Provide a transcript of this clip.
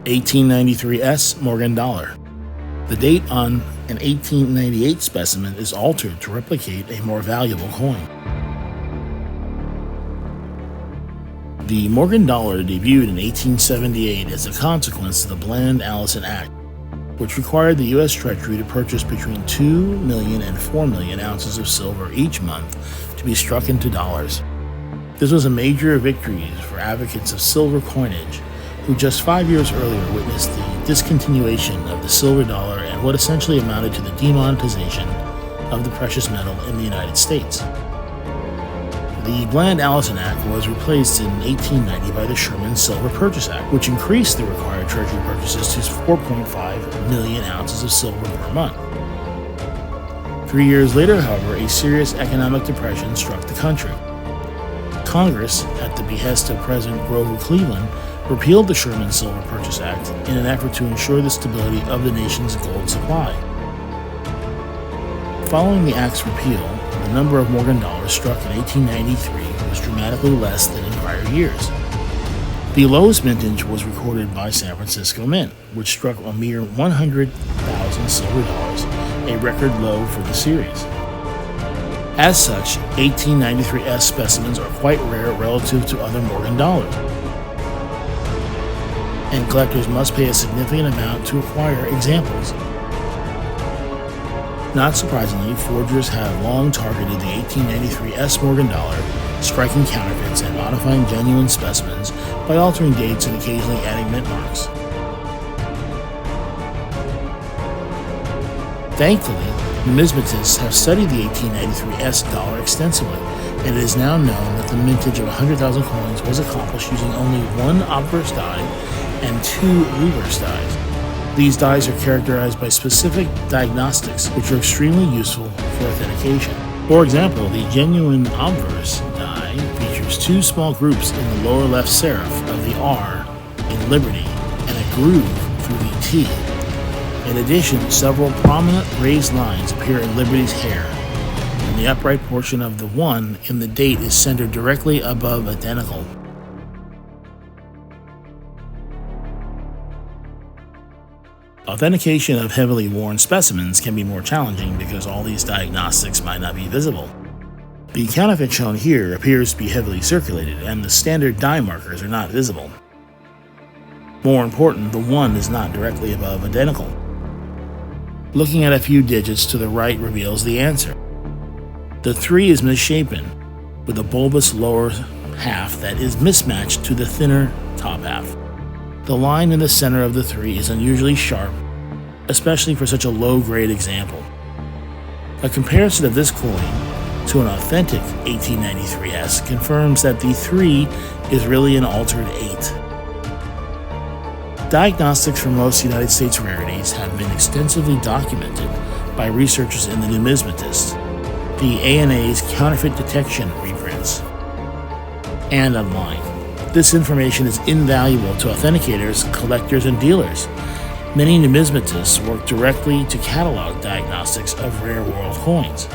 1893 Morgan dollar. The date on an 1898 specimen is altered to replicate a more valuable coin. The Morgan dollar debuted in 1878 as a consequence of the Bland-Allison Act, which required the U.S. Treasury to purchase between 2 million and 4 million ounces of silver each month to be struck into dollars. This was a major victory for advocates of silver coinage, who just 5 years earlier witnessed the discontinuation of the silver dollar and what essentially amounted to the demonetization of the precious metal in the United States. The Bland-Allison Act was replaced in 1890 by the Sherman Silver Purchase Act, which increased the required Treasury purchases to 4.5 million ounces of silver per month. 3 years later, however, a serious economic depression struck the country. Congress, at the behest of President Grover Cleveland, repealed the Sherman Silver Purchase Act in an effort to ensure the stability of the nation's gold supply. Following the Act's repeal, the number of Morgan dollars struck in 1893 was dramatically less than in prior years. The lowest mintage was recorded by San Francisco Mint, which struck a mere 100,000 silver dollars, a record low for the series. As such, 1893 specimens are quite rare relative to other Morgan dollars, and collectors must pay a significant amount to acquire examples. Not surprisingly, forgers have long targeted the 1893 Morgan dollar, striking counterfeits and modifying genuine specimens by altering dates and occasionally adding mint marks. Thankfully, numismatists have studied the 1893 dollar extensively, and it is now known that the mintage of 100,000 coins was accomplished using only one obverse die and two reverse dies. These dies are characterized by specific diagnostics, which are extremely useful for authentication. For example, the genuine obverse die features two small groups in the lower left serif of the R in Liberty and a groove through the T. In addition, several prominent raised lines appear in Liberty's hair, and the upright portion of the 1 in the date is centered directly above identical. Authentication of heavily worn specimens can be more challenging because all these diagnostics might not be visible. The counterfeit shown here appears to be heavily circulated, and the standard die markers are not visible. More important, the 1 is not directly above identical. Looking at a few digits to the right reveals the answer. The 3 is misshapen, with a bulbous lower half that is mismatched to the thinner top half. The line in the center of the 3 is unusually sharp, especially for such a low-grade example. A comparison of this coin to an authentic 1893 confirms that the 3 is really an altered 8. Diagnostics for most United States rarities have been extensively documented by researchers in the numismatists, the ANA's counterfeit detection reprints, and online. This information is invaluable to authenticators, collectors, and dealers. Many numismatists work directly to catalog diagnostics of rare world coins.